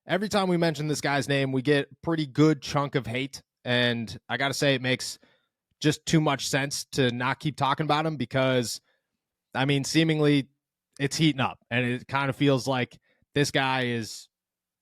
every time we mention this guy's name, we get a pretty good chunk of hate. And I got to say, it makes just too much sense to not keep talking about him because, I mean, seemingly it's heating up. And it kind of feels like this guy is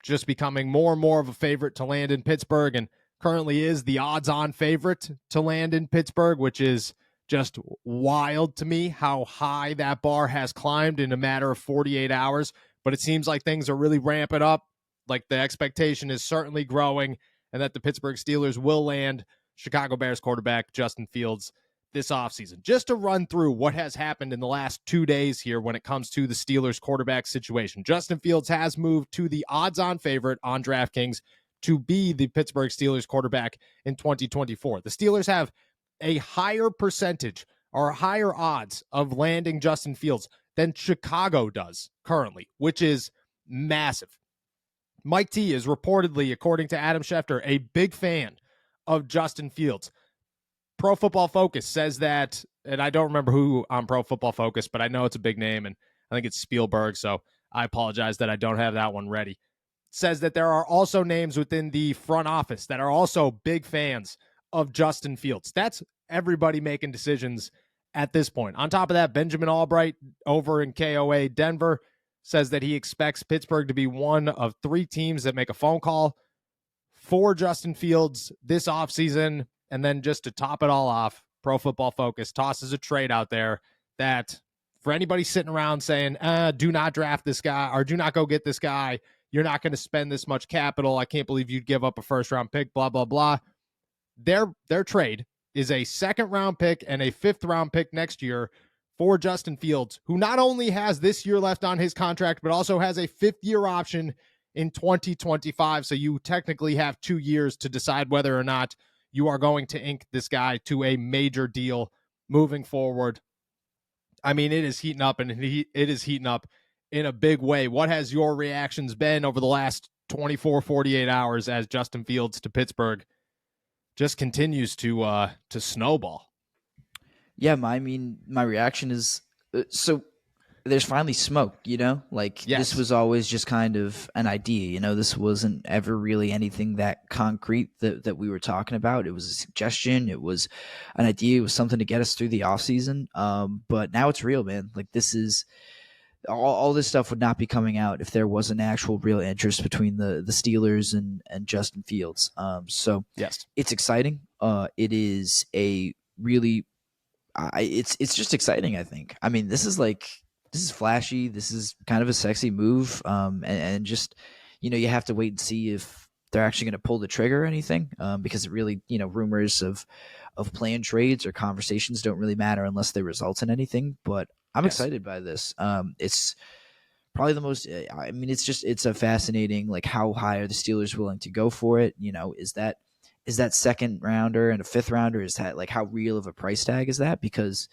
just becoming more and more of a favorite to land in Pittsburgh, and currently is the odds-on favorite to land in Pittsburgh, which is just wild to me how high that bar has climbed in a matter of 48 hours. But it seems like things are really ramping up. Like the expectation is certainly growing, and that the Pittsburgh Steelers will land Chicago Bears quarterback Justin Fields this offseason. Just to run through what has happened in the last 2 days here when it comes to the Steelers quarterback situation. Justin Fields has moved to the odds-on favorite on DraftKings to be the Pittsburgh Steelers quarterback in 2024. The Steelers have a higher percentage or higher odds of landing Justin Fields than Chicago does currently, which is massive. Mike T is reportedly, according to Adam Schefter, a big fan of Justin Fields. Pro Football Focus says that, and I don't remember who on Pro Football Focus, but I know it's a big name, and I think it's Spielberg, so I apologize that I don't have that one ready. Says that there are also names within the front office that are also big fans of Justin Fields. That's everybody making decisions at this point. On top of that, Benjamin Albright over in KOA Denver says that he expects Pittsburgh to be one of 3 teams that make a phone call for Justin Fields this offseason. And then just to top it all off, Pro Football Focus tosses a trade out there that for anybody sitting around saying, do not draft this guy or do not go get this guy, you're not going to spend this much capital, I can't believe you'd give up a first-round pick, blah, blah, blah. Their trade is a second-round pick and a fifth-round pick next year for Justin Fields, who not only has this year left on his contract, but also has a fifth-year option in 2025. So you technically have 2 years to decide whether or not you are going to ink this guy to a major deal moving forward. I mean, it is heating up, and it is heating up in a big way. What has your reactions been over the last 24, 48 hours as Justin Fields to Pittsburgh just continues to snowball? Yeah, my reaction is, so there's finally smoke, like yes. This was always just kind of an idea, this wasn't ever really anything that concrete that we were talking about. It was a suggestion. It was an idea. It was something to get us through the offseason. But now it's real, man. Like this is all this stuff would not be coming out if there was an actual real interest between the Steelers and Justin Fields. So yes, it's exciting. It is a really, it's just exciting. I think, this is flashy. This is kind of a sexy move. And just, you have to wait and see if they're actually going to pull the trigger or anything. Because it really, rumors of planned trades or conversations don't really matter unless they result in anything. But I'm excited by this. It's probably the most, it's a fascinating, like how high are the Steelers willing to go for it? Is that second rounder and a fifth rounder? Is that like how real of a price tag is that? Because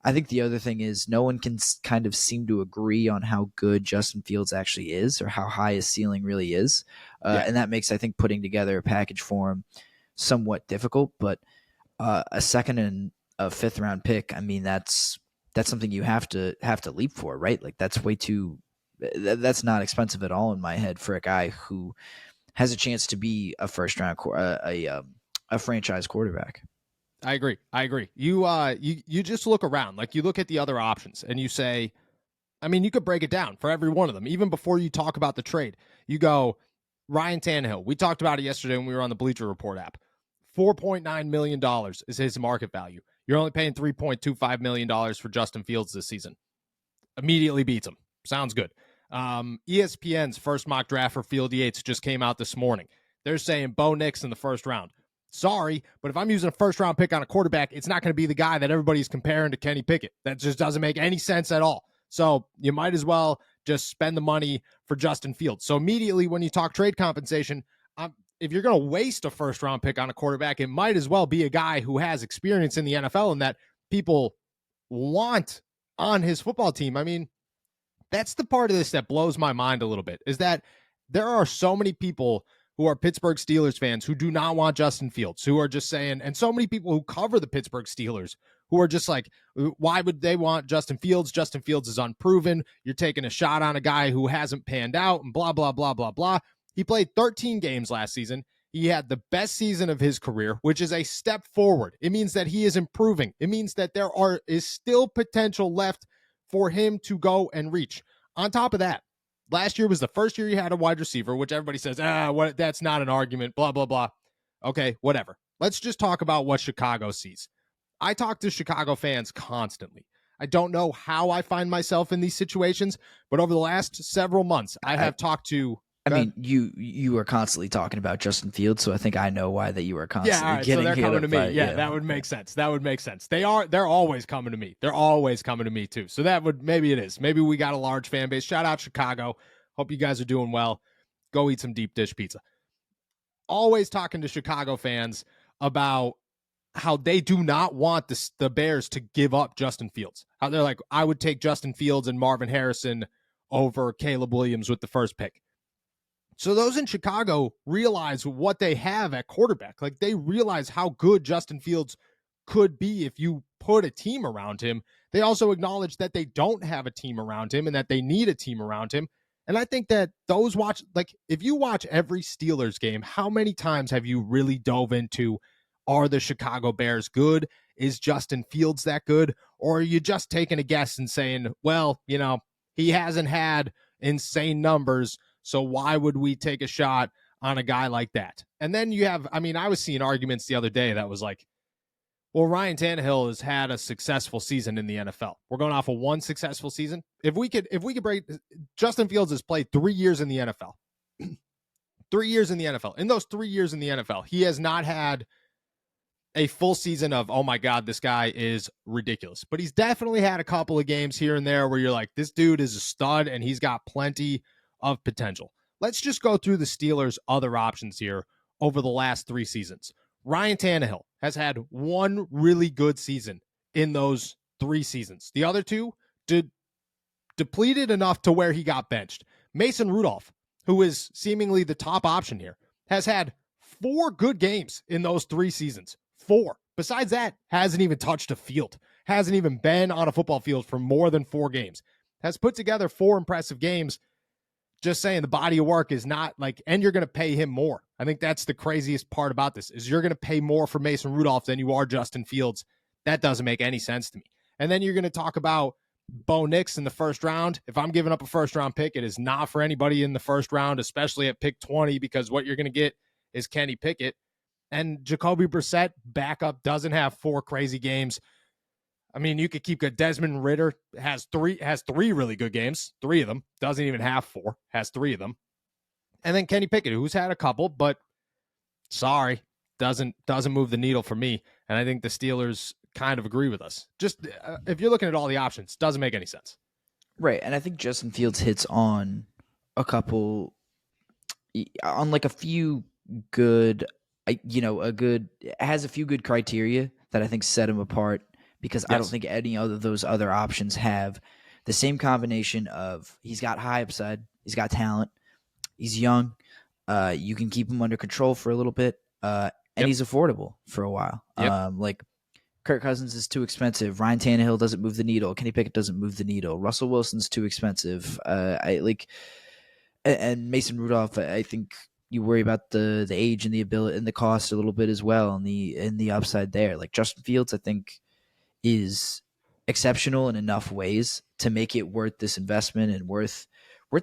I think the other thing is no one can kind of seem to agree on how good Justin Fields actually is or how high his ceiling really is. And that makes, I think, putting together a package for him somewhat difficult. But a second and a fifth round pick, that's something you have to leap for, right? Like that's that's not expensive at all in my head for a guy who has a chance to be a first round, a franchise quarterback. I agree. You just look around, like you look at the other options and you say, you could break it down for every one of them. Even before you talk about the trade, you go Ryan Tannehill. We talked about it yesterday when we were on the Bleacher Report app. $4.9 million is his market value. You're only paying $3.25 million for Justin Fields this season. Immediately beats him. Sounds good. ESPN's first mock draft for Field Yates just came out this morning. They're saying Bo Nix in the first round. Sorry, but if I'm using a first-round pick on a quarterback, it's not going to be the guy that everybody's comparing to Kenny Pickett. That just doesn't make any sense at all. So you might as well just spend the money for Justin Fields. So immediately when you talk trade compensation, if you're going to waste a first-round pick on a quarterback, it might as well be a guy who has experience in the NFL and that people want on his football team. That's the part of this that blows my mind a little bit, is that there are so many people who are Pittsburgh Steelers fans who do not want Justin Fields, who are just saying, and so many people who cover the Pittsburgh Steelers who are just like, why would they want Justin Fields? Justin Fields is unproven. You're taking a shot on a guy who hasn't panned out and blah, blah, blah, blah, blah. He played 13 games last season. He had the best season of his career, which is a step forward. It means that he is improving. It means that there is still potential left for him to go and reach. On top of that, last year was the first year he had a wide receiver, which everybody says, that's not an argument, blah, blah, blah. Okay, whatever. Let's just talk about what Chicago sees. I talk to Chicago fans constantly. I don't know how I find myself in these situations, but over the last several months, I have talked to... I mean, you are constantly talking about Justin Fields, so I think I know why that you are constantly all right, getting so they're coming to me. Yeah, that would make sense. That would make sense. They're always coming to me. They're always coming to me too. So maybe it is. Maybe we got a large fan base. Shout out Chicago. Hope you guys are doing well. Go eat some deep dish pizza. Always talking to Chicago fans about how they do not want the Bears to give up Justin Fields. How they're like, I would take Justin Fields and Marvin Harrison over Caleb Williams with the first pick. So those in Chicago realize what they have at quarterback. Like, they realize how good Justin Fields could be if you put a team around him. They also acknowledge that they don't have a team around him and that they need a team around him. And I think that if you watch every Steelers game, how many times have you really dove into, are the Chicago Bears good? Is Justin Fields that good? Or are you just taking a guess and saying, well, he hasn't had insane numbers, so why would we take a shot on a guy like that? And then you have, I was seeing arguments the other day that was like, well, Ryan Tannehill has had a successful season in the NFL. We're going off of one successful season. If we could break, Justin Fields has played 3 years in the NFL. 3 years in the NFL. In those 3 years in the NFL, he has not had a full season of, oh my God, this guy is ridiculous. But he's definitely had a couple of games here and there where you're like, this dude is a stud and he's got plenty of potential. Let's just go through the Steelers' other options here over the last 3 seasons. Ryan Tannehill has had one really good season in those 3 seasons. The other 2 depleted enough to where he got benched. Mason Rudolph, who is seemingly the top option here, has had 4 good games in those 3 seasons. 4. Besides that, hasn't even touched a field. Hasn't even been on a football field for more than 4 games. Has put together 4 impressive games. Just saying, the body of work is not like, and you're going to pay him more. I think that's the craziest part about this, is you're going to pay more for Mason Rudolph than you are Justin Fields. That doesn't make any sense to me. And then you're going to talk about Bo Nix in the first round. If I'm giving up a first round pick, it is not for anybody in the first round, especially at pick 20, because what you're going to get is Kenny Pickett. And Jacoby Brissett, backup, doesn't have 4 crazy games. You could keep good. Desmond Ridder has three really good games. 3 of them. Doesn't even have 4. Has 3 of them. And then Kenny Pickett, who's had a couple, but sorry, doesn't move the needle for me. And I think the Steelers kind of agree with us. Just if you're looking at all the options, doesn't make any sense. Right, and I think Justin Fields hits on a few good, has a few good criteria that I think set him apart. Because I don't think any of those other options have the same combination of, he's got high upside, he's got talent, he's young, you can keep him under control for a little bit, and he's affordable for a while. Like Kirk Cousins is too expensive, Ryan Tannehill doesn't move the needle, Kenny Pickett doesn't move the needle, Russell Wilson's too expensive, and Mason Rudolph. I think you worry about the age and the ability and the cost a little bit as well, and the upside there. Like Justin Fields, I think, is exceptional in enough ways to make it worth this investment and worth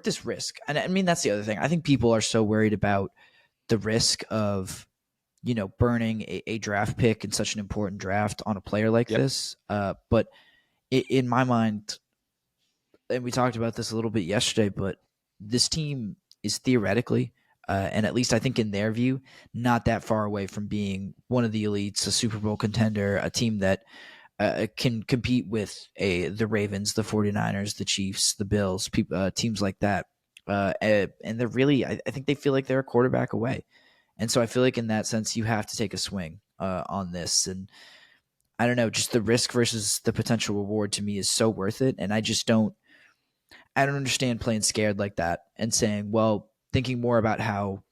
this risk. And that's the other thing. I think people are so worried about the risk of, burning a draft pick in such an important draft on a player like this. But in my mind, and we talked about this a little bit yesterday, but this team is theoretically, and at least I think in their view, not that far away from being one of the elites, a Super Bowl contender, a team that can compete with the Ravens, the 49ers, the Chiefs, the Bills, teams like that. And they're really, I think they feel like they're a quarterback away. And so I feel like in that sense, you have to take a swing on this. And I don't know, just the risk versus the potential reward to me is so worth it. And I don't understand playing scared like that and saying, well, thinking more about how,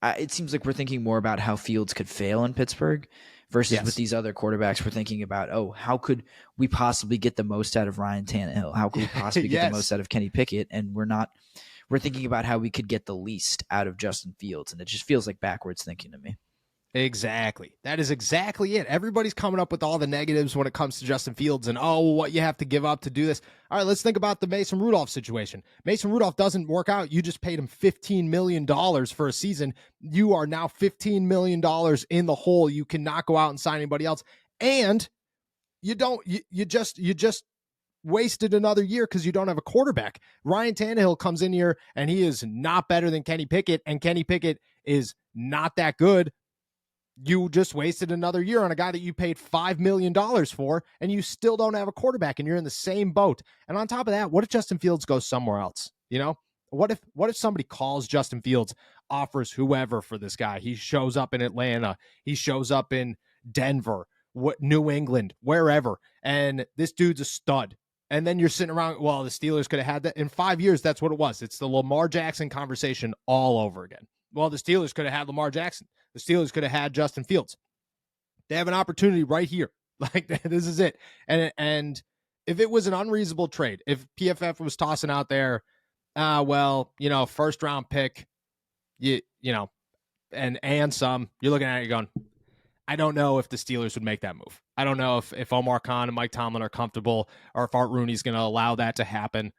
it seems like we're thinking more about how Fields could fail in Pittsburgh versus with these other quarterbacks, we're thinking about, how could we possibly get the most out of Ryan Tannehill? How could we possibly get the most out of Kenny Pickett? And we're not we're thinking about how we could get the least out of Justin Fields, and it just feels like backwards thinking to me. Exactly. That is exactly it. Everybody's coming up with all the negatives when it comes to Justin Fields and, oh, what you have to give up to do this. All right, let's think about the Mason Rudolph situation. Mason Rudolph doesn't work out. You just paid him $15 million for a season. You are now $15 million in the hole. You cannot go out and sign anybody else. And you just wasted another year because you don't have a quarterback. Ryan Tannehill comes in here and he is not better than Kenny Pickett, and Kenny Pickett is not that good. You just wasted another year on a guy that you paid $5 million for, and you still don't have a quarterback, and you're in the same boat. And on top of that, what if Justin Fields goes somewhere else? You know, what if somebody calls Justin Fields, offers whoever for this guy? He shows up in Atlanta, he shows up in Denver, New England, wherever, and this dude's a stud. And then you're sitting around, well, the Steelers could have had that. In 5 years, that's what it was. It's the Lamar Jackson conversation all over again. Well, the Steelers could have had Lamar Jackson. The Steelers could have had Justin Fields. They have an opportunity right here. Like, this is it. And if it was an unreasonable trade, if PFF was tossing out there, first round pick, and some, you're looking at it going, I don't know if the Steelers would make that move. I don't know if Omar Khan and Mike Tomlin are comfortable, or if Art Rooney's going to allow that to happen.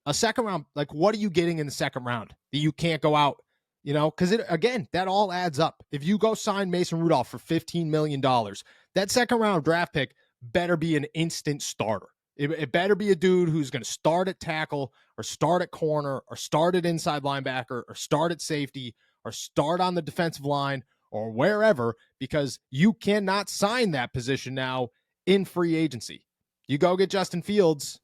A second round, like, what are you getting in the second round that you can't go out? Because again, that all adds up. If you go sign Mason Rudolph for $15 million, that second round draft pick better be an instant starter. It better be a dude who's going to start at tackle, or start at corner, or start at inside linebacker, or start at safety, or start on the defensive line, or wherever, because you cannot sign that position now in free agency. You go get Justin Fields,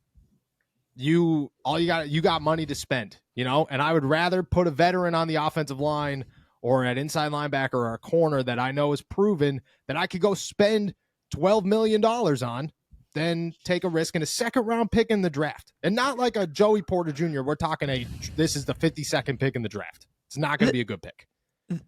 you got money to spend, and I would rather put a veteran on the offensive line or at inside linebacker or a corner that I know is proven that I could go spend $12 million on than take a risk in a second round pick in the draft. And not like a Joey Porter Jr. We're talking this is the 52nd pick in the draft. It's not going to be a good pick.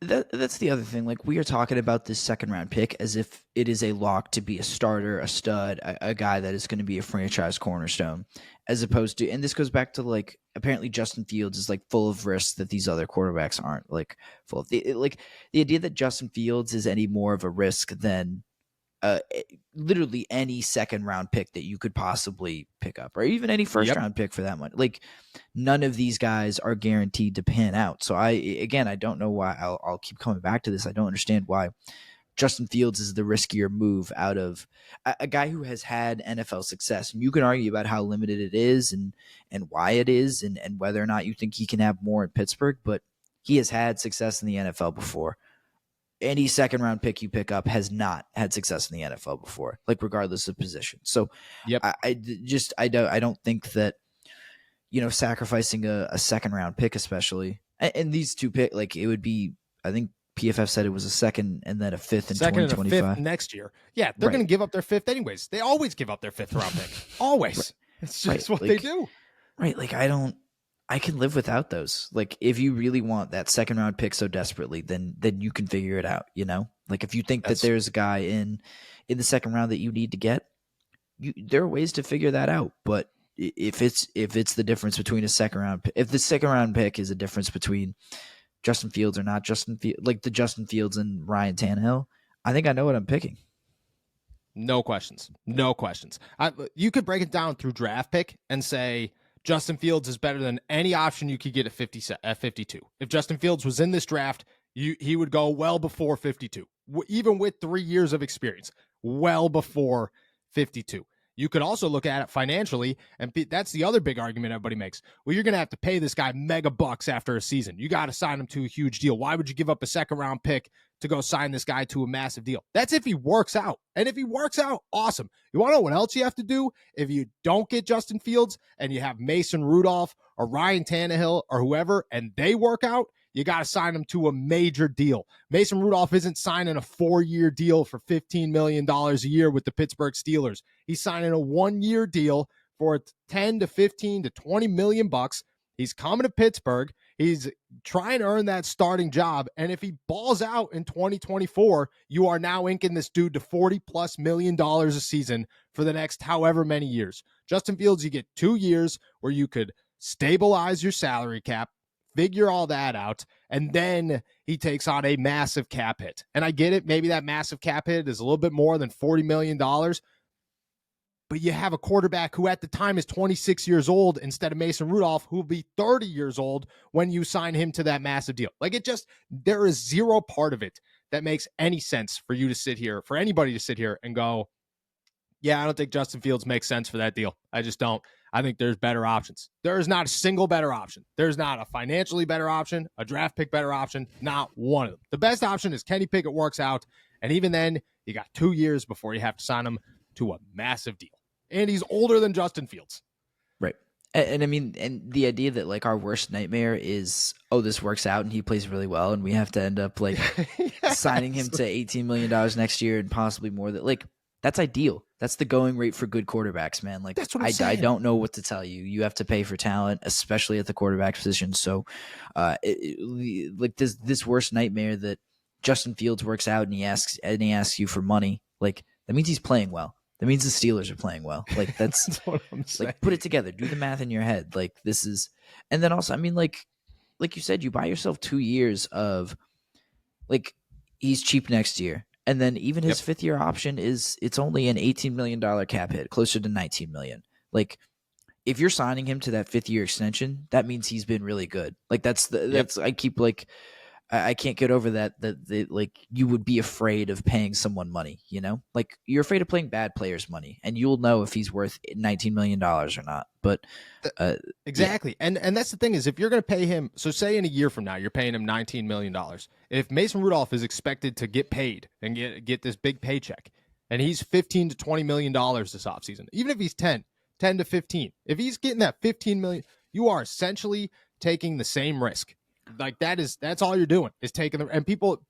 That's the other thing. Like, we are talking about this second round pick as if it is a lock to be a starter, a stud, a guy that is going to be a franchise cornerstone, as opposed to, and this goes back to, like, apparently Justin Fields is like full of risks that these other quarterbacks aren't, like full of the idea that Justin Fields is any more of a risk than literally any second round pick that you could possibly pick up, or even any first round pick for that one. Like, none of these guys are guaranteed to pan out. So I don't know why. I'll keep coming back to this. I don't understand why Justin Fields is the riskier move out of a guy who has had NFL success. And you can argue about how limited it is and why it is, and whether or not you think he can have more in Pittsburgh, but he has had success in the NFL before. Any second round pick you pick up has not had success in the NFL before, like, regardless of position. So I don't think that, sacrificing a second round pick, especially, and these two pick, like, it would be, I think PFF said it was a second and then a fifth in 2025 and a fifth next year. Yeah, they're going to give up their fifth anyways. They always give up their fifth round pick. Always. Right. It's just what they do. Right. Like, I can live without those. Like, if you really want that second round pick so desperately, then you can figure it out, Like, if you think that there's a guy in the second round that you need to get, there are ways to figure that out. But if it's the difference between a second round, if the second round pick is a difference between Justin Fields or not Justin Fields, like the Justin Fields and Ryan Tannehill, I think I know what I'm picking. No questions. You could break it down through draft pick and say Justin Fields is better than any option you could get at 52. If Justin Fields was in this draft, he would go well before 52, even with 3 years of experience, well before 52. You could also look at it financially, and that's the other big argument everybody makes. Well, you're going to have to pay this guy mega bucks after a season. You got to sign him to a huge deal. Why would you give up a second round pick to go sign this guy to a massive deal? That's if he works out. And if he works out, awesome. You want to know what else you have to do? If you don't get Justin Fields and you have Mason Rudolph or Ryan Tannehill or whoever, and they work out, you got to sign him to a major deal. Mason Rudolph isn't signing a 4-year deal for $15 million a year with the Pittsburgh Steelers. He's signing a 1-year deal for 10 to 15 to 20 million bucks. He's coming to Pittsburgh. He's trying to earn that starting job. And if he balls out in 2024, you are now inking this dude to $40+ million a season for the next however many years. Justin Fields, you get 2 years where you could stabilize your salary cap. figure all that out, and then he takes on a massive cap hit. And I get it. Maybe that massive cap hit is a little bit more than $40 million, but you have a quarterback who at the time is 26 years old instead of Mason Rudolph, who will be 30 years old when you sign him to that massive deal. Like, it just, there is zero part of it that makes any sense for you to sit here, for anybody to sit here and go, yeah, I don't think Justin Fields makes sense for that deal. I just don't. I think there's better options. There is not a single better option. There's not a financially better option, a draft pick better option, not one of them. The best option is Kenny Pickett works out, and even then, you got 2 years before you have to sign him to a massive deal. And he's older than Justin Fields. Right. And I mean, and the idea that like our worst nightmare is, oh, this works out and he plays really well, and we have to end up like Yes. signing him to $18 million next year and possibly more. That like, that's ideal. That's the going rate for good quarterbacks, man. Like, That's what I'm saying. I don't know what to tell you. You have to pay for talent, especially at the quarterback position. So, like this worst nightmare that Justin Fields works out and he asks you for money. Like, that means he's playing well. That means the Steelers are playing well. Like, that's what I'm saying. like, put it together. Do the math in your head. Like, this is, and then also, I mean, like you said, you buy yourself 2 years of, like, he's cheap next year. And then even his fifth year option it's only an $18 million cap hit, closer to $19 million. Like, if you're signing him to that 5th year extension, that means he's been really good. Like, that's I keep like, I can't get over that like you would be afraid of paying someone money, you know, like you're afraid of playing bad players money, and you'll know if he's worth $19 million or not. But exactly. Yeah. And that's the thing is, if you're going to pay him, so say in a year from now, you're paying him $19 million. If Mason Rudolph is expected to get paid and get this big paycheck, and he's $15 to $20 million this offseason, even if he's 10 to 15, if he's getting that 15 million, you are essentially taking the same risk. Like, that's all you're doing is taking the, and people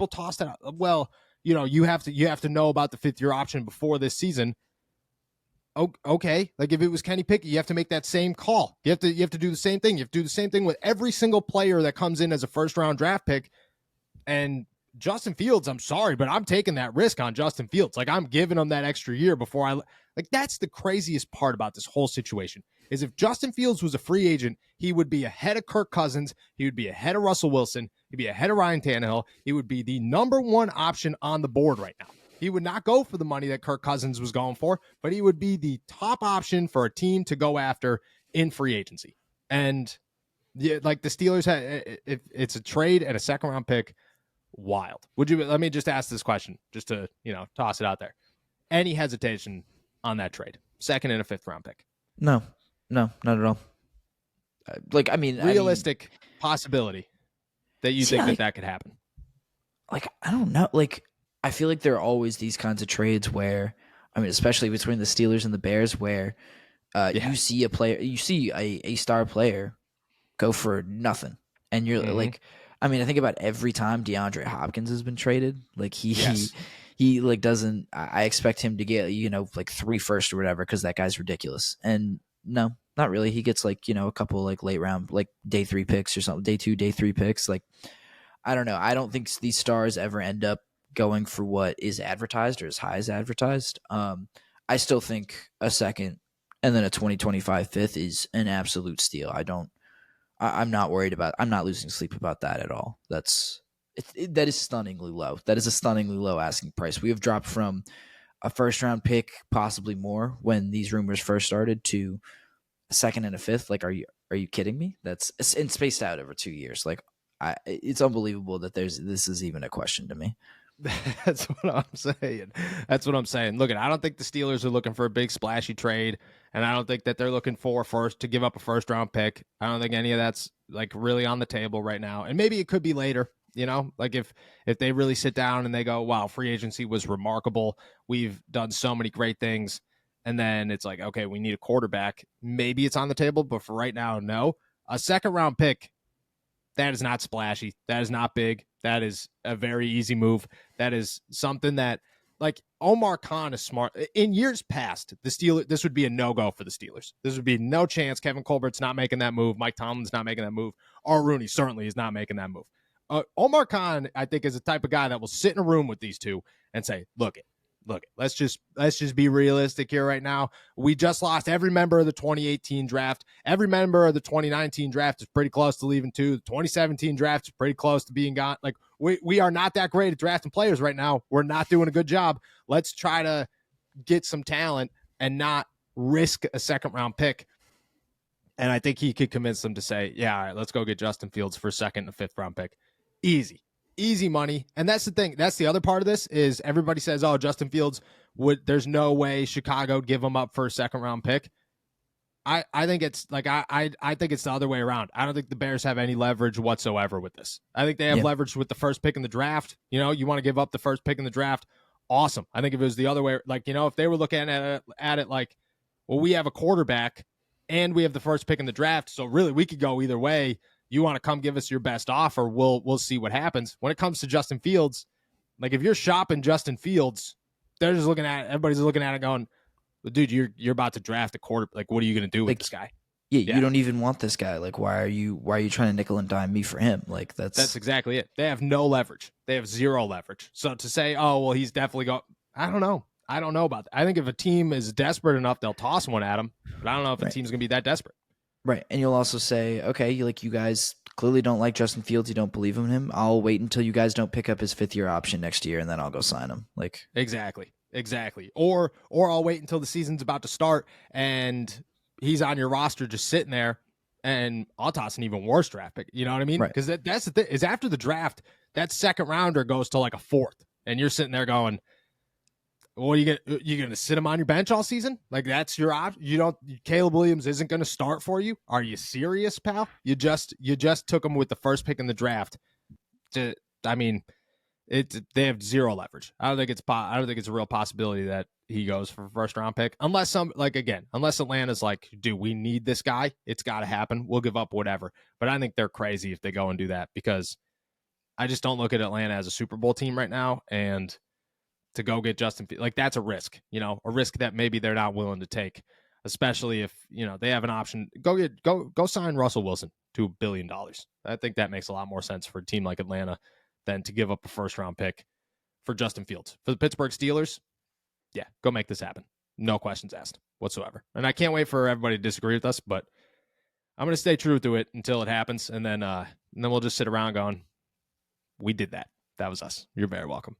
toss that out. Well, you know, you have to know about the 5th year option before this season. Okay. Like, if it was Kenny Pickett, you have to make that same call. You have to do the same thing. You have to do the same thing with every single player that comes in as a first round draft pick. And Justin Fields, I'm sorry, but I'm taking that risk on Justin Fields. Like, I'm giving him that extra year before that's the craziest part about this whole situation is if Justin Fields was a free agent, he would be ahead of Kirk Cousins. He would be ahead of Russell Wilson. He'd be ahead of Ryan Tannehill. He would be the number 1 option on the board right now. He would not go for the money that Kirk Cousins was going for, but he would be the top option for a team to go after in free agency. And yeah, like the Steelers, if it's a trade and a 2nd round pick, wild. Let me just ask this question just to, toss it out there. Any hesitation on that trade? 2nd and a 5th round pick? No, not at all. Realistic possibility that you think that could happen. Like, I don't know. Like, I feel like there are always these kinds of trades where, I mean, especially between the Steelers and the Bears, where you see a star player go for nothing, and you're like, I mean, I think about every time DeAndre Hopkins has been traded. Like, he like doesn't. I expect him to get like 3 firsts or whatever, because that guy's ridiculous. And no, not really. He gets like a couple like late round, like day 3 picks or something, day 2, day 3 picks. Like, I don't know. I don't think these stars ever end up going for what is advertised or as high as advertised. I still think a 2nd and then a 2025 5th is an absolute steal. I'm not worried about. I'm not losing sleep about that at all. That is stunningly low. That is a stunningly low asking price. We have dropped from a 1st round pick, possibly more, when these rumors first started, to a 2nd and a 5th. Like, are you kidding me? That's and spaced out over 2 years. Like, it's unbelievable that this is even a question to me. That's what I'm saying. Look, I don't think the Steelers are looking for a big splashy trade, and I don't think that they're looking to give up a 1st round pick. I don't think any of that's like really on the table right now. And maybe it could be later, like if they really sit down and they go, wow, free agency was remarkable. We've done so many great things. And then it's like, okay, we need a quarterback. Maybe it's on the table, but for right now, no. A 2nd round pick, that is not splashy. That is not big. That is a very easy move. That is something that, like, Omar Khan is smart. In years past, this would be a no-go for the Steelers. This would be no chance. Kevin Colbert's not making that move. Mike Tomlin's not making that move. R. Rooney certainly is not making that move. Omar Khan, I think, is the type of guy that will sit in a room with these two and say, look, look, let's just be realistic here right now. We just lost every member of the 2018 draft. Every member of the 2019 draft is pretty close to leaving too. The 2017 draft is pretty close to being gone. Like we are not that great at drafting players right now. We're not doing a good job. Let's try to get some talent and not risk a second round pick. And I think he could convince them to say, yeah, all right, let's go get Justin Fields for second and fifth round pick. Easy money. And that's the thing. That's the other part of this is everybody says, oh, Justin Fields there's no way Chicago would give him up for a second round pick. I think it's like, I think it's the other way around. I don't think the Bears have any leverage whatsoever with this. I think they have leverage with the first pick in the draft. You know, you want to give up the first pick in the draft. Awesome. I think if it was the other way, like, you know, if they were looking at it like, well, we have a quarterback and we have the first pick in the draft. So really we could go either way. You want to come give us your best offer, we'll see what happens. When it comes to Justin Fields, like if you're shopping Justin Fields, they're just everybody's looking at it going, well, dude, you're about to draft a quarter. Like, what are you going to do with this guy? Yeah, you don't even want this guy. Like, why are you trying to nickel and dime me for him? Like, that's exactly it. They have no leverage. They have zero leverage. So to say, oh, well, he's definitely I don't know. I don't know about that. I think if a team is desperate enough, they'll toss one at him. But I don't know if a team's going to be that desperate. Right. And you'll also say, okay, you guys clearly don't like Justin Fields. You don't believe in him. I'll wait until you guys don't pick up his 5th year option next year, and then I'll go sign him. Like, exactly. Or I'll wait until the season's about to start and he's on your roster just sitting there, and I'll toss an even worse draft pick. You know what I mean? Because that's the thing is after the draft, that second rounder goes to like a 4th, and you're sitting there going, what are you going to sit him on your bench all season? Like that's your option. Caleb Williams isn't going to start for you. Are you serious, pal? You just took him with the first pick in the draft. They have zero leverage. I don't think it's a real possibility that he goes for a first round pick unless Atlanta's like, dude, we need this guy. It's got to happen. We'll give up whatever. But I think they're crazy if they go and do that because I just don't look at Atlanta as a Super Bowl team right now, and to go get Justin Fields, like that's a risk, a risk that maybe they're not willing to take, especially if, they have an option. Go sign Russell Wilson to $1 billion. I think that makes a lot more sense for a team like Atlanta than to give up a first round pick for Justin Fields. For the Pittsburgh Steelers, yeah, go make this happen. No questions asked whatsoever. And I can't wait for everybody to disagree with us, but I'm going to stay true to it until it happens. And then we'll just sit around going, we did that. That was us. You're very welcome.